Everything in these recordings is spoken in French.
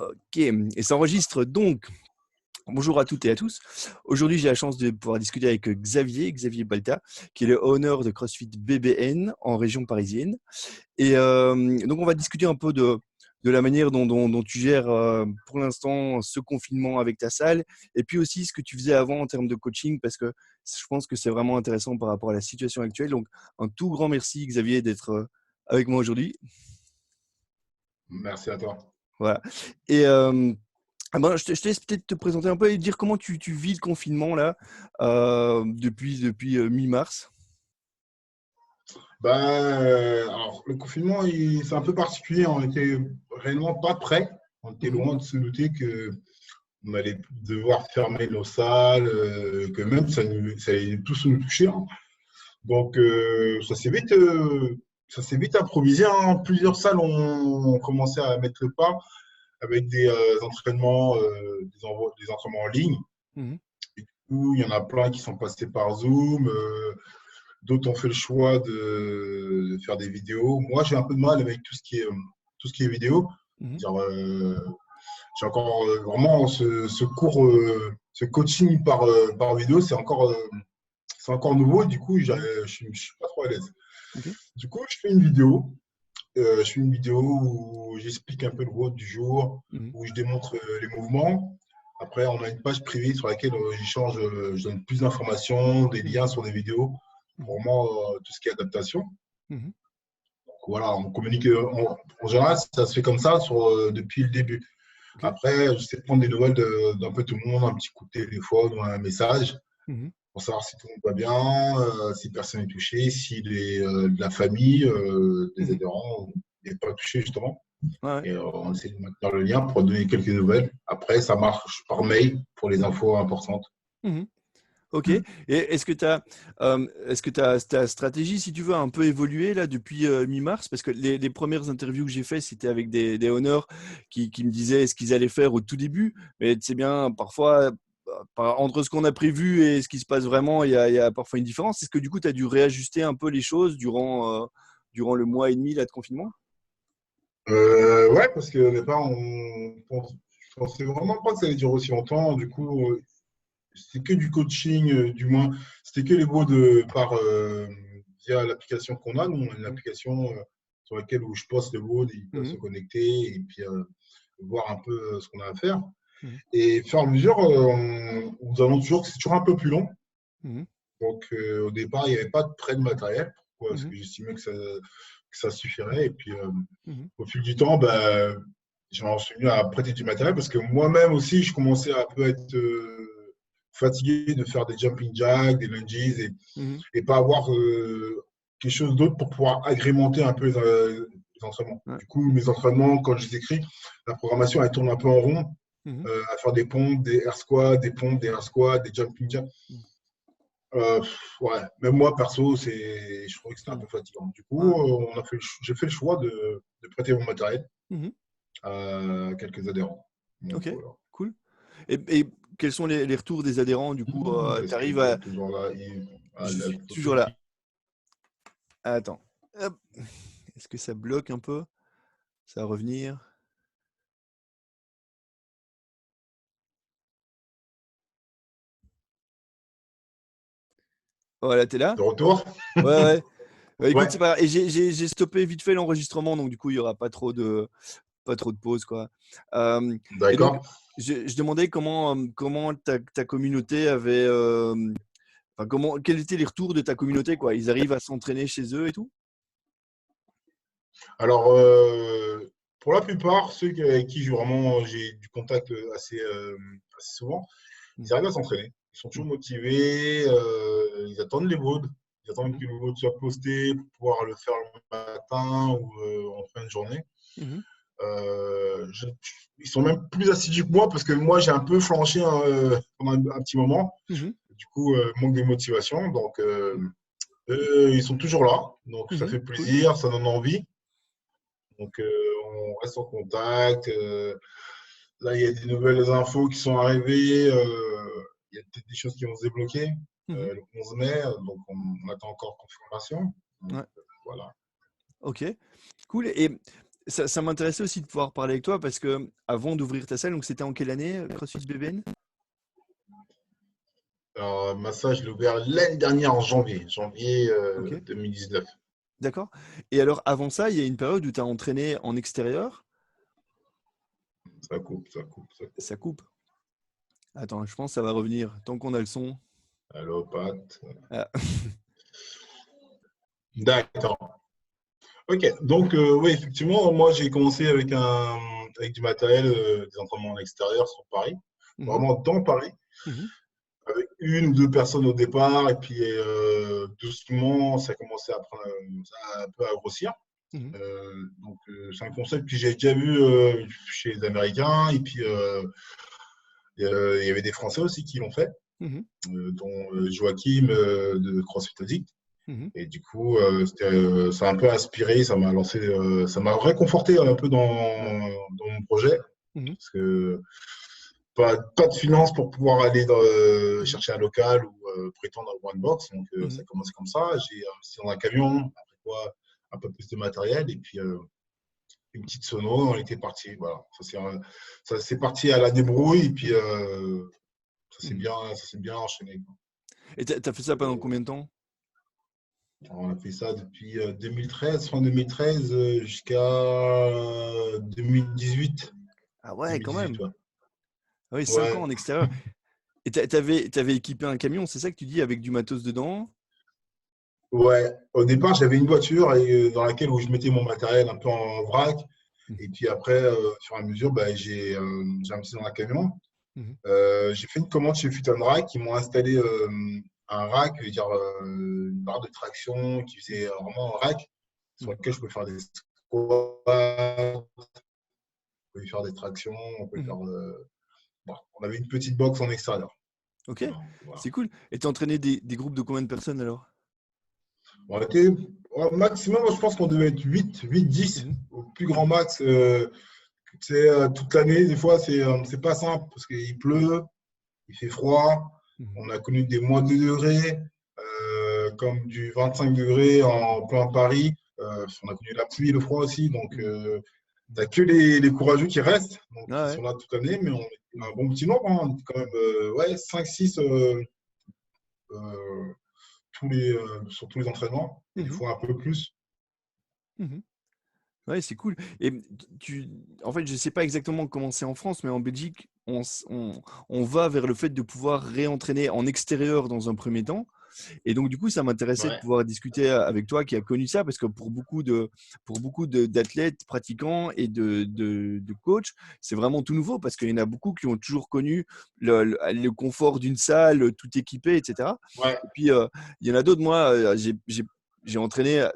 Ok, et ça enregistre donc. Bonjour à toutes et à tous. Aujourd'hui, j'ai la chance de pouvoir discuter avec Xavier Balta, qui est le owner de CrossFit BBN en région parisienne. Et donc, on va discuter un peu de la manière dont tu gères pour l'instant ce confinement avec ta salle, et puis aussi ce que tu faisais avant en termes de coaching, parce que je pense que c'est vraiment intéressant par rapport à la situation actuelle. Donc, un tout grand merci, Xavier, d'être avec moi aujourd'hui. Merci à toi. Voilà. Et je te laisse peut-être te présenter un peu et dire comment tu vis le confinement là depuis mi-mars. Alors, le confinement, c'est un peu particulier. On était réellement pas prêts. On était Mhm, loin de se douter qu'on allait devoir fermer nos salles, que même ça allait tous nous toucher, hein. Donc, ça s'est vite improvisé, hein. Plusieurs salles ont commencé à mettre le pas avec des entraînements, des entraînements en ligne. mhm, Et du coup, il y en a plein qui sont passés par Zoom. D'autres ont fait le choix de faire des vidéos. Moi, j'ai un peu de mal avec tout ce qui est vidéo. mhm. Genre, j'ai encore vraiment ce cours, ce coaching par vidéo, c'est encore nouveau. Et du coup, Ouais, je suis pas trop à l'aise. ok. Du coup, je fais une vidéo. Je fais une vidéo où j'explique un peu le WOD du jour, Mhm, où je démontre les mouvements. Après, on a une page privée sur laquelle j'échange, je donne plus d'informations, des mhm, liens sur des vidéos, mhm, pour vraiment tout ce qui est adaptation. mhm. Donc, voilà, on communique, en général, ça se fait comme ça depuis le début. Ok. Après, j'essaie de prendre des nouvelles d'un peu tout le monde, un petit coup de téléphone ou un message, Mhm, pour savoir si tout le monde va bien, si personne n'est touché, si de la famille, des mhm. adhérents n'est pas touché justement. Ouais, ouais. Et on essaie de maintenir le lien pour donner quelques nouvelles. Après, ça marche par mail pour les Mhm, infos importantes. mhm. Ok. Et est-ce que ta stratégie, si tu veux, a un peu évolué là depuis mi-mars? Parce que les premières interviews que j'ai faites, c'était avec des owners qui me disaient ce qu'ils allaient faire au tout début. Mais c'est bien, parfois, entre ce qu'on a prévu et ce qui se passe vraiment, il y a parfois une différence. Est-ce que du coup, tu as dû réajuster un peu les choses durant le mois et demi là, de confinement? Ouais, parce qu'au départ, je pensais vraiment pas que ça allait durer aussi longtemps. Du coup, c'était que du coaching, du moins, c'était que les mots via l'application qu'on a. Nous, on a une Mhm. application sur laquelle où je poste les mots, ils peuvent se Mhm. connecter et puis voir un peu ce qu'on a à faire. Mhm. Et au fur et à mesure, nous allons toujours, c'est toujours un peu plus long. Mhm. Donc, au départ, il n'y avait pas de prêt de matériel. Pourquoi? Parce Mhm. que j'estimais que ça suffirait. Et puis, Mhm. au fil du temps, j'en suis venu à prêter du matériel parce que moi-même aussi, je commençais à un peu être fatigué de faire des jumping jacks, des lunges Mhm. et pas avoir quelque chose d'autre pour pouvoir agrémenter un peu les entraînements. Ouais. Du coup, mes entraînements, quand je les écris, la programmation, elle tourne un peu en rond, Mhm. à faire des pompes, des air squats, des pompes, des air squats, des jumping jacks. Ouais, même moi, perso, je trouvais que c'était un Mhm. peu fatigant. Du coup, Ouais. j'ai fait le choix de prêter mon matériel Mhm. à quelques adhérents. Donc, Ok, voilà. cool. Et quels sont les retours des adhérents du coup tu Est-ce que arrives vous à. êtes toujours là? Je La suis photo toujours là. qui. Attends. Hop. Est-ce que ça bloque un peu? Ça va revenir. Voilà, t'es là? De retour? Ouais, ouais. Bah, écoute, c'est Ouais, pas grave. Et j'ai stoppé vite fait l'enregistrement, donc du coup, il y aura pas trop de pause, quoi. Et donc, d'accord. je demandais comment ta communauté avait. Enfin, quels étaient les retours de ta communauté, quoi? Ils arrivent à s'entraîner chez eux et tout? Alors, pour la plupart, avec qui j'ai du contact assez souvent, Mhm. ils arrivent à s'entraîner. Ils sont toujours Mhm. motivés, ils attendent les VOD, ils attendent Mhm. que le VOD soit posté pour pouvoir le faire le matin ou en fin de journée. Mhm. Euh, je- Ils sont même plus assidus que moi parce que moi, j'ai un peu flanché hein, pendant un petit moment. Mhm. Du coup, manque de motivation. Donc, eux, ils sont toujours là. Donc, ça Mhm. fait Cool. plaisir, ça donne envie. Donc, on reste en contact. Là, il y a des nouvelles infos qui sont arrivées. Il y a peut-être des choses qui vont se débloquer Mhm. le 11 mai. Donc, on attend encore confirmation. Donc, Ouais. voilà. Ok. Cool. Et ça m'intéressait aussi de pouvoir parler avec toi parce que avant d'ouvrir ta salle, donc c'était en quelle année, CrossFit BBN? Alors, ma salle, je l'ai ouvert l'année dernière en janvier Ok, 2019. d'accord. Et alors, avant ça, il y a une période où tu as entraîné en extérieur. Ça coupe, ça coupe, ça coupe. Ça coupe. Attends, je pense que ça va revenir tant qu'on a le son. Allô, Pat. Ah, D'accord. Ok, donc oui, effectivement, moi j'ai commencé avec du matériel, des entraînements en extérieur sur Paris, mhm, vraiment dans Paris, mhm, avec une ou deux personnes au départ, et puis doucement, ça a commencé un peu à grossir. mhm, C'est un concept que j'ai déjà vu chez les Américains, et puis il y avait des Français aussi qui l'ont fait, mhm, dont Joachim de CrossFit Addict. mhm, Et du coup, ça a un peu inspiré, ça m'a réconforté un peu ouais, dans mon projet, mhm, parce que pas de finances pour pouvoir aller mhm, chercher un local ou prétendre avoir une box. Donc, ça mhm, a commencé comme ça. J'ai investi dans un camion, après quoi, un peu plus de matériel, et puis une petite sono, on était parti. Voilà. Ça s'est parti à la débrouille, et puis mhm, mhm. ça s'est bien enchaîné, quoi. Et t'as fait ça pendant Euh, combien de temps? On a fait ça depuis 2013, fin 2013 jusqu'à 2018. Ah ouais, quand 2018, même. ouais. Ah oui, 5 ans Ouais, en extérieur. Et t'avais équipé un camion, c'est ça que tu dis, avec du matos dedans? ouais. Au départ, j'avais une voiture dans laquelle où je mettais mon matériel un peu en vrac. Mhm, Et puis après, au fur et à mesure, bah, j'ai investi dans un camion. mhm, J'ai fait une commande chez Futon Rack. Ils m'ont installé un rack, je veux dire une barre de traction qui faisait vraiment un rack sur mhm, lequel je pouvais faire des squats, on pouvait faire des tractions, on pouvait mhm. faire. Bon, on avait une petite box en extérieur. Ok, Voilà. c'est cool. Et t'as entraîné des groupes de combien de personnes alors? On était au maximum, je pense qu'on devait être 8, 10 Mhm, au plus grand max. Toute l'année, des fois, c'est pas simple parce qu'il pleut, il fait froid. mhm, On a connu des moins 2 degrés, comme du 25 degrés en plein Paris. On a connu la pluie et le froid aussi. Donc, mhm. t'as que les courageux qui restent, donc Ah qui ouais. sont là toute l'année, mais on est Mhm, un bon petit nombre, hein. On est quand même ouais, 5-6 euh, sur tous les entraînements, et des mhm, fois un peu plus. mhm. Ouais, c'est cool. Et en fait, je sais pas exactement comment c'est en France, mais en Belgique, on va vers le fait de pouvoir réentraîner en extérieur dans un premier temps. Et donc, du coup, ça m'intéressait de Ouais, pouvoir discuter avec toi qui a connu ça, parce que d'athlètes, pratiquants et de coachs, c'est vraiment tout nouveau, parce qu'il y en a beaucoup qui ont toujours connu le confort d'une salle, tout équipé, etc. ouais, Et puis, il y en a d'autres, moi, j'ai entraîné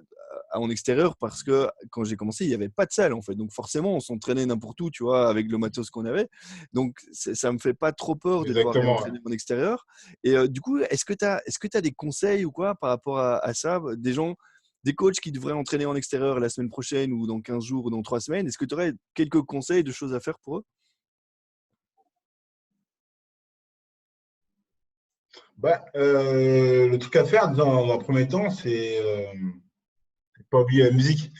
en extérieur parce que quand j'ai commencé, il n'y avait pas de salle en fait. Donc forcément, on s'entraînait n'importe où, tu vois, avec le matos qu'on avait. Donc ça me fait pas trop peur de devoir exactement. Ouais. réentraîner en extérieur. Et du coup, est-ce que tu as des conseils ou quoi par rapport à ça? Des gens, des coachs qui devraient entraîner en extérieur la semaine prochaine ou dans 15 jours ou dans 3 semaines, est-ce que tu aurais quelques conseils de choses à faire pour eux? Bah, le truc à faire dans un premier temps, c'est pas oublier la musique.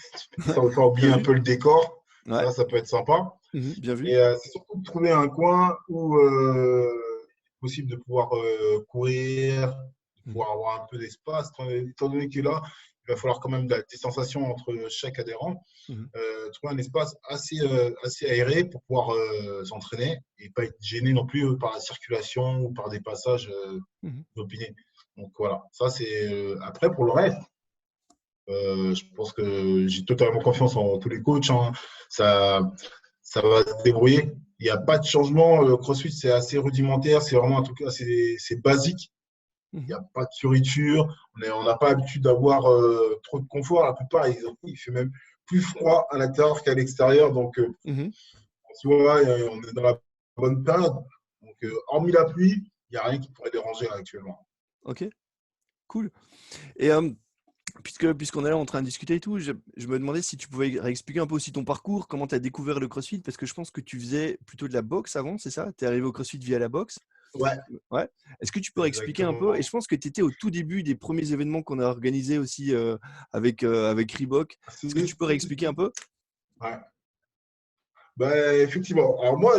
Ça va pas Bien oublier un vu. peu le décor. Ouais. Ça peut être sympa. Mhm, bien vu. Et c'est surtout de trouver un coin où c'est possible de pouvoir courir, de Mhm, pouvoir avoir un peu d'espace. Étant donné que là, il va falloir quand même de la distanciation entre chaque adhérent. mhm, Trouver un espace assez aéré pour pouvoir s'entraîner et pas être gêné non plus par la circulation ou par des passages mhm, inopinés. Donc voilà, ça c'est après pour le reste. Je pense que j'ai totalement confiance en tous les coachs, hein. Ça, ça va se débrouiller. Il n'y a pas de changement. Le CrossFit, c'est assez rudimentaire. C'est vraiment un truc c'est basique. Il n'y mhm, a pas de fioriture. On n'a pas l'habitude d'avoir trop de confort. La plupart, il fait même plus froid à l'intérieur qu'à l'extérieur. Donc, mhm. tu vois, on est dans la bonne période. Donc, hormis la pluie, il n'y a rien qui pourrait déranger là, actuellement. Ok, cool. Et puisqu'on est là en train de discuter et tout, je me demandais si tu pouvais réexpliquer un peu aussi ton parcours, comment tu as découvert le CrossFit, parce que je pense que tu faisais plutôt de la boxe avant, c'est ça? Tu es arrivé au CrossFit via la boxe? Ouais, Ouais. Est-ce que tu peux expliquer un peu? Et je exactement. pense que tu étais au tout début des premiers événements qu'on a organisés aussi avec Reebok. Est-ce que tu peux réexpliquer un peu? Ouais. Bah, effectivement. Alors moi,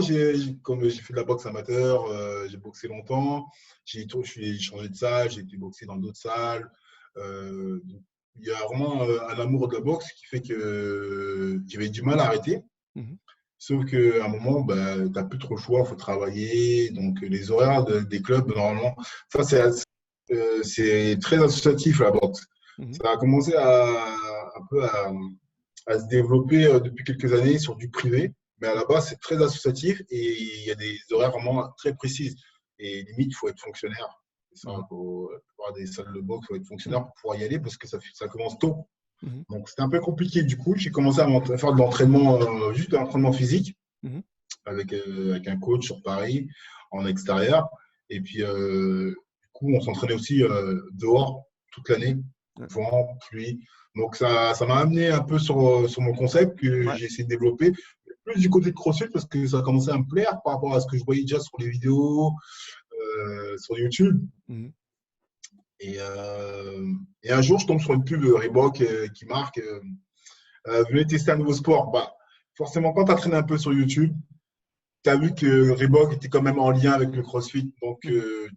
comme j'ai fait de la boxe amateur, j'ai boxé longtemps. J'ai changé de salle, j'ai été boxer dans d'autres salles. Donc, il y a vraiment un amour de la boxe qui fait que j'avais du mal à arrêter. Mhm. Sauf qu'à un moment, bah, tu n'as plus trop le choix, il faut travailler. Donc les horaires des clubs, normalement, ça c'est très associatif la boxe. Mhm. Ça a commencé un peu à se développer depuis quelques années sur du privé. Mais à la base, c'est très associatif et il y a des horaires vraiment très précises. Et limite, il faut être fonctionnaire. Ça, Mhm. pour avoir des salles de boxe, il faut être fonctionnaire Mhm. pour pouvoir y aller parce que ça commence tôt. Mhm. Donc, c'était un peu compliqué. Du coup, j'ai commencé à faire de l'entraînement, juste de l'entraînement physique Mhm. avec un coach sur Paris, en extérieur. Et puis, du coup, on s'entraînait aussi dehors toute l'année, Ouais. vent, pluie. Donc, ça m'a amené un peu sur mon concept que Ouais. j'ai essayé de développer, plus du côté de CrossFit parce que ça a commencé à me plaire par rapport à ce que je voyais déjà sur les vidéos, sur YouTube. Mhm. Et, et un jour, je tombe sur une pub Reebok qui marque venez tester un nouveau sport. Bah, forcément, quand tu as traîné un peu sur YouTube, tu as vu que Reebok était quand même en lien avec le CrossFit. Donc, Mhm.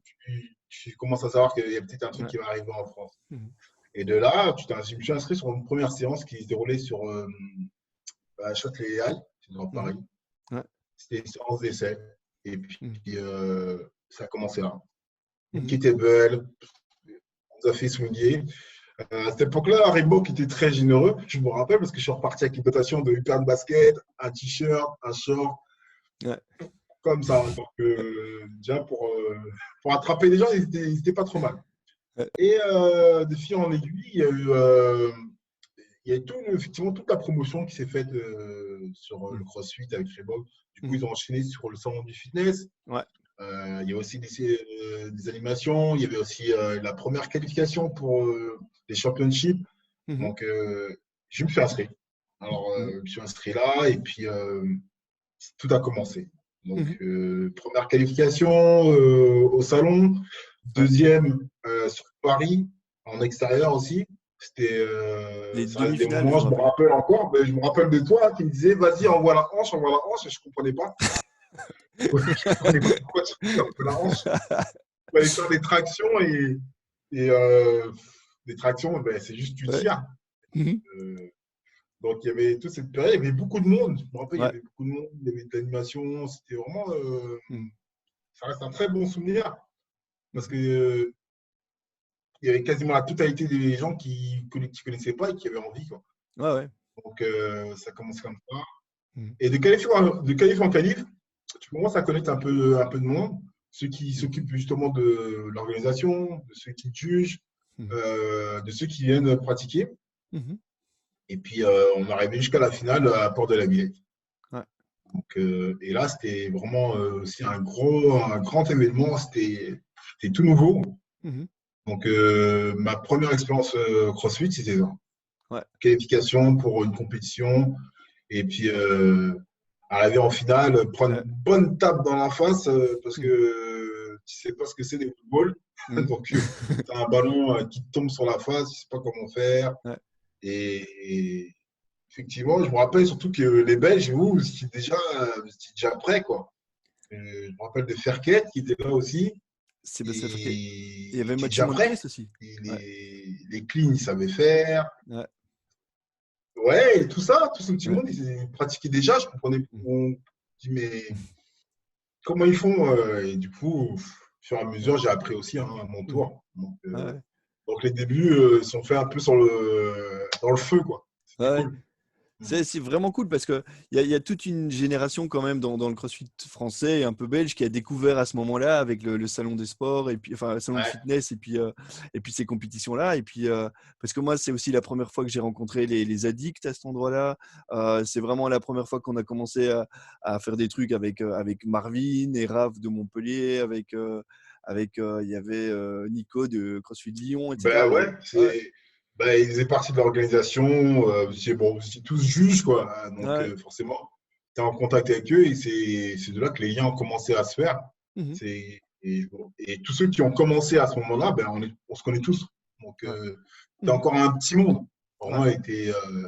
tu commences à savoir qu'il y a peut-être un truc Ouais. qui va arriver en France. Mhm. Et de là, je me suis inscrit sur une première séance qui se déroulait sur Châtelet-Les-Halles, c'est dans Mhm. Paris. Ouais. C'était une séance d'essai. Et puis, Mhm. ça a commencé là. Une Mhm. kettlebell, on nous a fait swinguer. À cette époque-là, Reebok était très généreux. Je me rappelle parce que je suis reparti avec une dotation de une paire de baskets, un t-shirt, un short, Ouais. comme ça. Donc, déjà, pour attraper les gens, ils n'étaient pas trop mal. Ouais. Et de fil en aiguille, il y a effectivement toute la promotion qui s'est faite sur le Mhm. CrossFit avec Reebok. Du coup, Mhm. ils ont enchaîné sur le salon du fitness. Ouais. Il y a aussi des animations. Il y avait aussi la première qualification pour les championships. Mhm. Donc, je me suis inscrit. Alors, Mhm. je me suis inscrit là et puis tout a commencé. Donc, Mhm. première qualification au salon, Ouais. deuxième sur Paris, en extérieur aussi. C'était Les ça reste des demi-finales, je moments, me je me rappelle. rappelle encore, mais je me rappelle de toi qui me disais, vas-y, envoie la hanche, et je ne comprenais pas. Je ne comprenais pas pourquoi tu faisais un peu la hanche. Il fallait faire des tractions et des tractions, ben, c'est juste tu Ouais. tires. Mhm. Euh, donc, il y avait toute cette période, il y avait beaucoup de monde. Je me rappelle, il y Ouais. avait beaucoup de monde, il y avait de l'animation. C'était vraiment, Mhm. ça reste un très bon souvenir parce Mhm. que il y avait quasiment la totalité des gens qui ne connaissaient pas et qui avaient envie, quoi. Ouais, ouais. Donc, ça commence comme ça. Mhm. Et de qualif en qualif, tu commences à connaître un peu de monde, ceux qui s'occupent justement de l'organisation, de ceux qui jugent, Mhm. de ceux qui viennent pratiquer. Mhm. Et puis, on arrivait jusqu'à la finale à Port de la Villette. Ouais. Donc, et là, c'était vraiment aussi un grand événement. C'était tout nouveau. Mhm. Donc, ma première expérience CrossFit, c'était ça. Ouais. Qualification pour une compétition. Et puis, arriver en finale, prendre Ouais. une bonne tape dans la face parce Mhm. que tu sais pas ce que c'est des football. Mhm. Donc, tu as un ballon qui te tombe sur la face, tu sais pas comment faire. Ouais. Et effectivement, je me rappelle surtout que les Belges, vous, c'était déjà prêt, quoi. Je me rappelle de Ferket qui était là aussi. Sébastien Ferquet. Et Il y il avait était Mathieu déjà prêt. Montes aussi. Et Ouais. les cleans, il savait faire. Ouais. Ouais, et tout ce petit Ouais. monde, ils pratiquaient déjà. Je comprenais. Mhm. On dit, mais comment ils font et du coup, au fur et à Ouais. mesure, j'ai appris aussi hein, à mon Mhm. tour. Ouais. Donc les débuts ils sont faits un peu dans le feu, quoi. C'était Ouais. cool. C'est vraiment cool parce qu'il y a toute une génération quand même dans le CrossFit français et un peu belge qui a découvert à ce moment-là avec le salon des sports et puis enfin le salon de Ouais, fitness et puis ces compétitions-là et puis parce que moi c'est aussi la première fois que j'ai rencontré les addicts à cet endroit-là. C'est vraiment la première fois qu'on a commencé à faire des trucs avec Marvin et Raph de Montpellier avec il y avait Nico de CrossFit Lyon, ben etc. ouais, Ouais, ben, ils faisaient partie de l'organisation. Bon, c'est tous juges, quoi. Donc ouais. forcément, tu es en contact avec eux et c'est de là que les liens ont commencé à se faire. Mhm. Et tous ceux qui ont commencé à ce moment-là, ben, on se connaît tous. Donc, Ouais. c'est Mhm. encore un petit monde. Vraiment,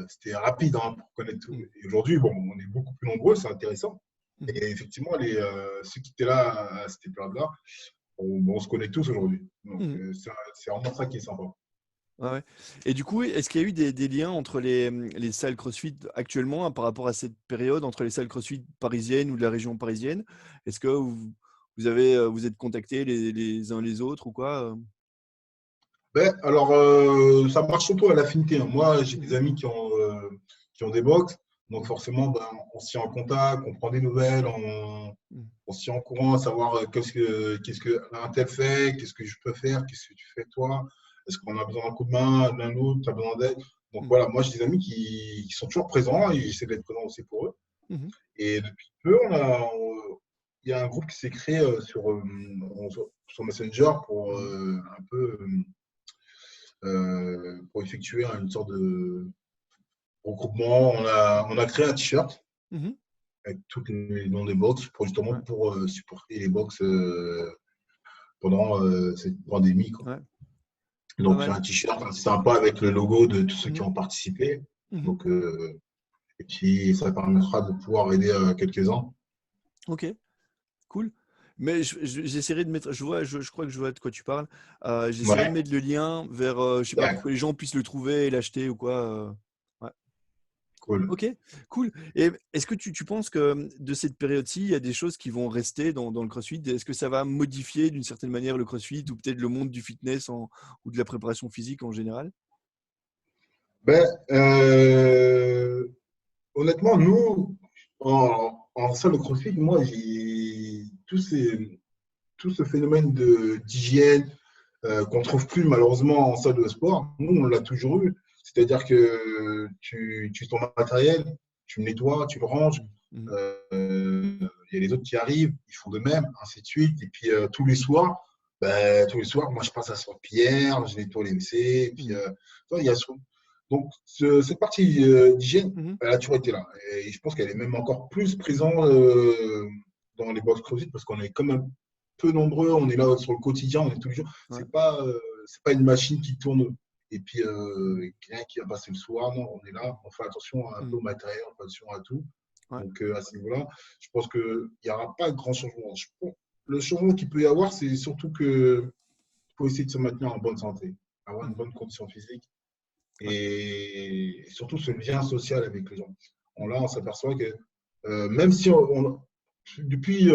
c'était rapide pour connaître tout. Et aujourd'hui, bon, on est beaucoup plus nombreux, c'est intéressant. Et effectivement, ceux qui étaient là à cette période-là, on se connecte tous aujourd'hui. Donc, c'est vraiment ça qui est sympa. Ouais, ouais. Et du coup, est-ce qu'il y a eu des liens entre les salles CrossFit actuellement par rapport à cette période, entre les salles CrossFit parisiennes ou de la région parisienne? Est-ce que vous êtes contactés les uns les autres ou quoi? Ben, alors, ça marche surtout à l'affinité. Moi, j'ai des Mhm. amis qui ont des box. Donc, forcément, ben, on se tient en contact, on prend des nouvelles, Mhm. on se tient en courant à savoir qu'est-ce que un tel fait, qu'est-ce que je peux faire, qu'est-ce que tu fais toi, est-ce qu'on a besoin d'un coup de main, l'un l'autre, tu as besoin d'aide. Donc, Mhm. voilà, moi, j'ai des amis qui sont toujours présents et j'essaie d'être présent aussi pour eux. Mhm. Et depuis peu, il y a un groupe qui s'est créé sur Messenger pour Mhm. un peu pour effectuer une sorte de regroupement. On a créé un t-shirt Mhm. avec tous les noms des box pour justement Ouais, pour supporter les box pendant cette pandémie, quoi. ouais, pas Donc, c'est mal. un t-shirt assez sympa avec le logo de tous ceux qui Mhm. ont participé. Mhm. Donc, et puis, ça permettra de pouvoir aider quelques-uns. Ok, cool. Mais j'essaierai de mettre, je crois que je vois de quoi tu parles. J'essaierai de Ouais, mettre le lien vers, je sais pas, pour ouais, que les gens puissent le trouver et l'acheter ou quoi. Ouais. cool. Ok, cool. Et est-ce que tu penses que de cette période-ci, il y a des choses qui vont rester dans le CrossFit? Est-ce que ça va modifier d'une certaine manière le CrossFit ou peut-être le monde du fitness ou de la préparation physique en général? Ben, honnêtement, nous, en salle de CrossFit, moi, j'ai tout ce phénomène d'hygiène qu'on ne trouve plus malheureusement en salle de sport. Nous, on l'a toujours eu. C'est-à-dire que tu ton matériel, tu le nettoies, tu le ranges. Mhm. Il y a les autres qui arrivent, ils font de même, ainsi de suite. Et puis tous les soirs, moi je passe à Saint-Pierre, je nettoie les WC. Et puis, Mhm. il y a donc cette partie d'hygiène, Mhm. elle a toujours été là. Et je pense qu'elle est même encore plus présente dans les box CrossFit parce qu'on est quand même peu nombreux, on est là sur le quotidien, on est tous les jours. Ouais. C'est pas une machine qui tourne et puis quelqu'un qui va passer le soir. Non, on est là, on fait attention un peu Mhm. au matériel, on fait attention à tout. Ouais. Donc à ce niveau-là, je pense qu'il n'y aura pas grand changement. Le changement qu'il peut y avoir, c'est surtout qu'il faut essayer de se maintenir en bonne santé, avoir une Mhm. bonne condition physique Ouais. et surtout ce lien social avec les gens. Mhm. Là, on s'aperçoit que même si depuis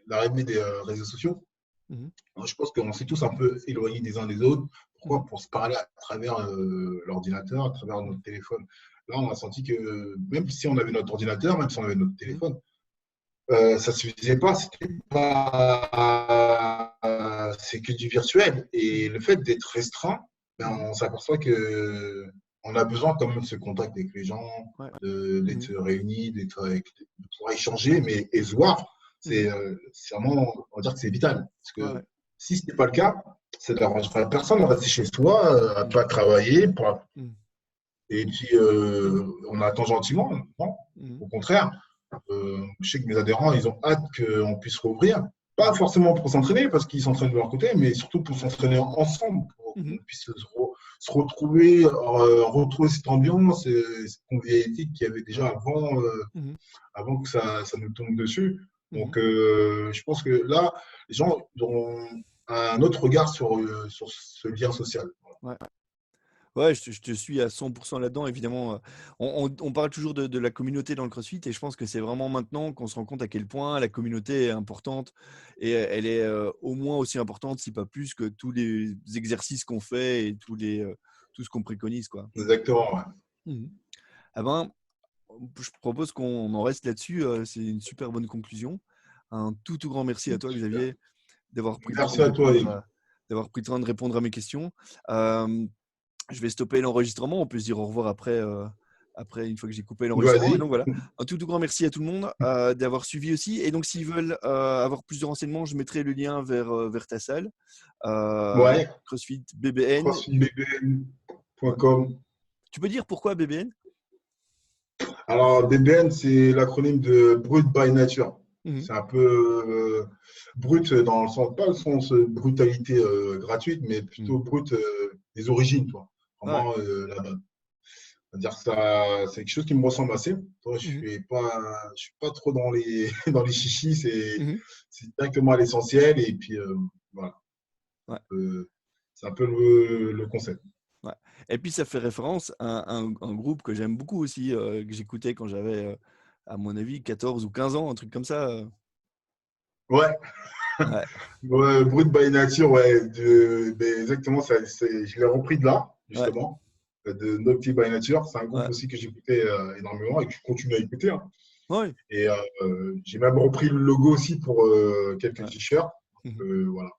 l'arrivée des réseaux sociaux, Mhm. je pense qu'on s'est tous un peu éloignés des uns des autres. Mhm. Pourquoi? Pour se parler à travers l'ordinateur, à travers Mhm. notre téléphone. Là, on a senti que même si on avait notre ordinateur, même si on avait notre Mhm. téléphone, ça ne suffisait pas. C'était pas. C'est que du virtuel. Et Mhm. le fait d'être restreint, ben, Mhm. on s'aperçoit que on a besoin quand même de ce contact avec les gens, Ouais. d'être Mhm. réunis, de pouvoir échanger, mais et se voir. Mhm. C'est vraiment, on va dire que c'est vital. Parce Ouais, que ouais. si ce n'est pas le cas, ça ne dérangerait personne de rester chez soi, à ne Mhm. pas travailler. Mhm. Et puis, Mhm. on attend gentiment. Non, Mhm. au contraire. Je sais que mes adhérents, ils ont hâte qu'on puisse rouvrir. Pas Mhm. forcément pour s'entraîner, parce qu'ils s'entraînent de leur côté, mais surtout pour s'entraîner ensemble, pour qu'on Mhm. puisse se retrouver, retrouver cette ambiance, cette convivialité qu'il y avait déjà Ouais. Mhm. avant que ça nous tombe dessus. Mhm. Donc, je pense que là, les gens auront un autre regard sur ce lien social. Ouais. Ouais, je te suis à 100% là-dedans, évidemment. On parle toujours de la communauté dans le CrossFit et je pense que c'est vraiment maintenant qu'on se rend compte à quel point la communauté est importante et elle est au moins aussi importante, si pas plus, que tous les exercices qu'on fait et tout ce qu'on préconise, quoi. Exactement. Ouais. Mhm. Ah ben, je propose qu'on en reste là-dessus. C'est une super bonne conclusion. Un tout grand merci à toi, Super. Xavier, d'avoir pris le temps Merci de à toi, répondre Yves. d'avoir pris le temps de répondre à mes questions. Euh, Je vais stopper l'enregistrement. On peut se dire au revoir après une fois que j'ai coupé l'enregistrement. Et Vas-y. donc voilà, un tout grand merci à tout le monde d'avoir suivi aussi. Et donc s'ils veulent avoir plus de renseignements, je mettrai le lien vers ta salle, Ouais. CrossFit BBN. Ouais. crossfitbbn.com. Tu peux dire pourquoi BBN? Alors, BBN, c'est l'acronyme de Brut by Nature. Mhm. C'est un peu brut dans le sens, pas le sens brutalité gratuite, mais Mhm. plutôt brut des origines, toi. Ouais. vraiment là-bas. C'est-à-dire que ça, c'est quelque chose qui me ressemble assez. Toi, Mhm. je suis pas trop dans les, dans les chichis, Mhm. c'est directement à l'essentiel. Et puis, voilà, Ouais. c'est un peu le concept. Ouais. Et puis ça fait référence à un groupe que j'aime beaucoup aussi, que j'écoutais quand j'avais, à mon avis, 14 ou 15 ans, un truc comme ça. Ouais, Ouais, ouais, Brut by Nature, ouais, ben, exactement, je l'ai repris de là, ouais, justement, de Nocti by Nature. C'est un groupe ouais, aussi que j'écoutais énormément et que je continue à écouter, hein. ouais, Et j'ai même repris le logo aussi pour quelques ouais. t-shirts. Mhm. Voilà.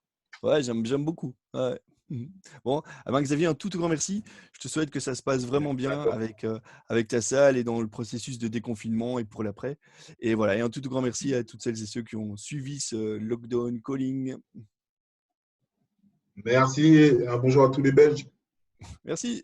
Ouais, j'aime beaucoup. Ouais. Mhm. Bon, eh ben, Xavier, un tout grand merci. Je te souhaite que ça se passe vraiment Merci à bien toi. avec ta salle et dans le processus de déconfinement et pour l'après. Et voilà, et un tout grand merci à toutes celles et ceux qui ont suivi ce lockdown calling. Merci. Un bonjour à tous les Belges. Merci.